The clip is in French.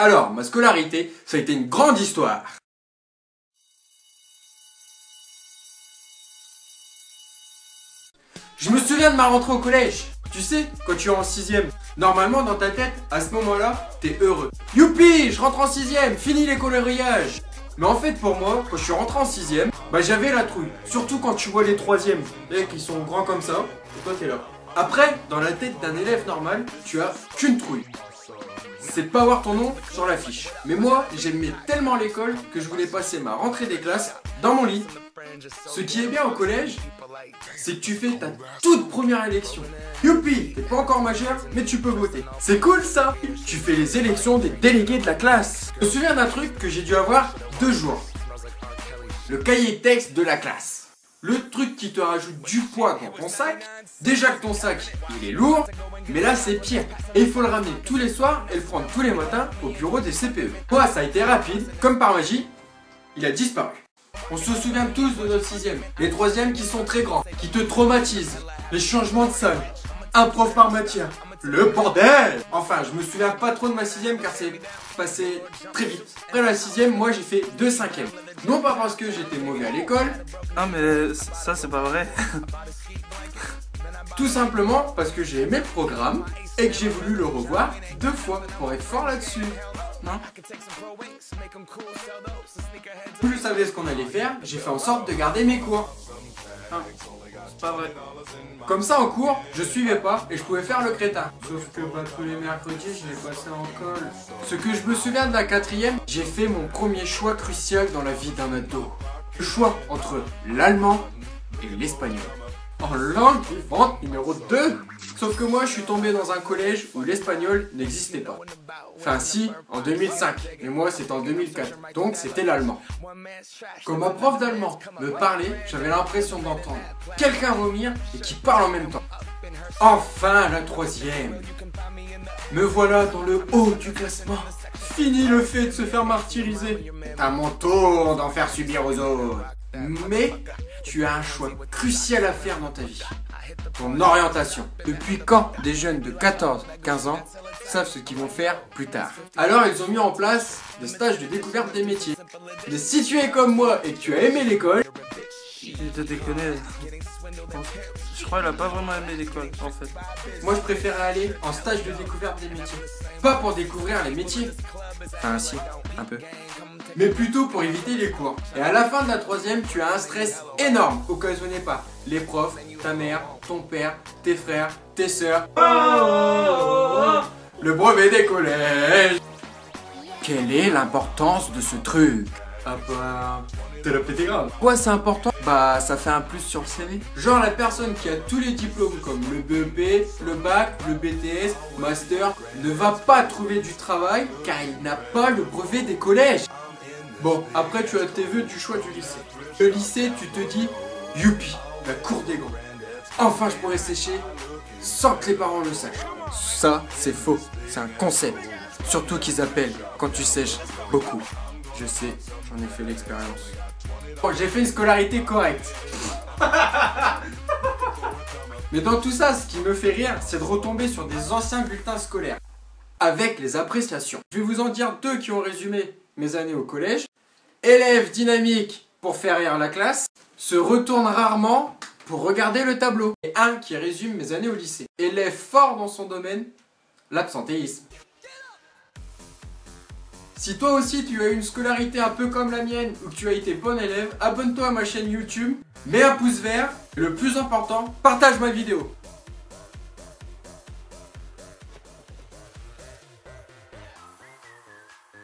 Alors, ma scolarité, ça a été une grande histoire. Je me souviens de ma rentrée au collège. Tu sais, quand tu es en 6ème, normalement dans ta tête, à ce moment-là, t'es heureux. Youpi, je rentre en 6ème, fini les coloriages. Mais en fait, pour moi, quand je suis rentré en 6ème, bah j'avais la trouille. Surtout quand tu vois les 3ème, qui sont grands comme ça, et toi t'es là. Après, dans la tête d'un élève normal, tu as qu'une trouille. C'est de pas avoir ton nom sur l'affiche. Mais moi, j'aimais tellement l'école que je voulais passer ma rentrée des classes dans mon lit. Ce qui est bien au collège, c'est que tu fais ta toute première élection. Youpi, t'es pas encore majeur, mais tu peux voter. C'est cool ça. Tu fais les élections des délégués de la classe. Je me souviens d'un truc que j'ai dû avoir 2 jours. Le cahier texte de la classe. Le truc qui te rajoute du poids dans ton sac. Déjà que ton sac, il est lourd, mais là c'est pire. Et il faut le ramener tous les soirs et le prendre tous les matins au bureau des CPE. Moi, ça a été rapide, comme par magie, il a disparu. On se souvient tous de notre 6ème, les 3ème qui sont très grands, qui te traumatisent, les changements de salle, un prof par matière, le bordel. Enfin, je me souviens pas trop de ma 6ème car c'est passé très vite. Après la 6ème, moi j'ai fait 2 5ème. Non pas parce que j'étais mauvais à l'école. Ah mais ça c'est pas vrai. Tout simplement parce que j'ai aimé le programme et que j'ai voulu le revoir 2 fois pour être fort là-dessus. Non ? Plus je savais ce qu'on allait faire, j'ai fait en sorte de garder mes cours. Ah, c'est pas vrai. Comme ça en cours, je suivais pas et je pouvais faire le crétin. Sauf que tous les mercredis, je l'ai passé en colle. Ce que je me souviens de la 4ème, j'ai fait mon premier choix crucial dans la vie d'un ado. Le choix entre l'allemand et l'espagnol. En langue vivante numéro 2. Sauf que moi je suis tombé dans un collège où l'espagnol n'existait pas. Enfin si, en 2005, mais moi c'était en 2004, donc c'était l'allemand. Quand ma prof d'allemand me parlait, j'avais l'impression d'entendre quelqu'un vomir et qui parle en même temps. Enfin la 3ème. Me voilà dans le haut du classement. Fini le fait de se faire martyriser. C'est à mon tour d'en faire subir aux autres. Mais tu as un choix crucial à faire dans ta vie. Ton orientation. Depuis quand des jeunes de 14-15 ans savent ce qu'ils vont faire plus tard? Alors ils ont mis en place des stages de découverte des métiers. Mais si tu es comme moi et que tu as aimé l'école... Je te déconne. Je crois qu'elle a pas vraiment aimé l'école en fait. Moi je préférais aller en stage de découverte des métiers. Pas pour découvrir les métiers. Enfin si, un peu. Mais plutôt pour éviter les cours. Et à la fin de la 3ème, tu as un stress énorme occasionné par les profs, ta mère, ton père, tes frères, tes sœurs. Le brevet des collèges. Quelle est l'importance de ce truc? Ah bah... T'as la pété grave. Quoi c'est important? Bah ça fait un plus sur le CV. Genre la personne qui a tous les diplômes comme le BEP, le bac, le BTS, master, ne va pas trouver du travail car il n'a pas le brevet des collèges. Bon, après tu as tes vœux du choix du lycée. Le lycée, tu te dis, youpi, la cour des grands. Enfin je pourrais sécher sans que les parents le sachent. Ça c'est faux, c'est un concept. Surtout qu'ils appellent quand tu sèches beaucoup. Je sais, j'en ai fait l'expérience. Bon, j'ai fait une scolarité correcte. Mais dans tout ça, ce qui me fait rire, c'est de retomber sur des anciens bulletins scolaires. Avec les appréciations. Je vais vous en dire 2 qui ont résumé mes années au collège. Élève dynamique pour faire rire la classe. Se retourne rarement pour regarder le tableau. Et un qui résume mes années au lycée. Élève fort dans son domaine. L'absentéisme. Si toi aussi tu as eu une scolarité un peu comme la mienne ou que tu as été bon élève, abonne-toi à ma chaîne YouTube, mets un pouce vert et le plus important, partage ma vidéo.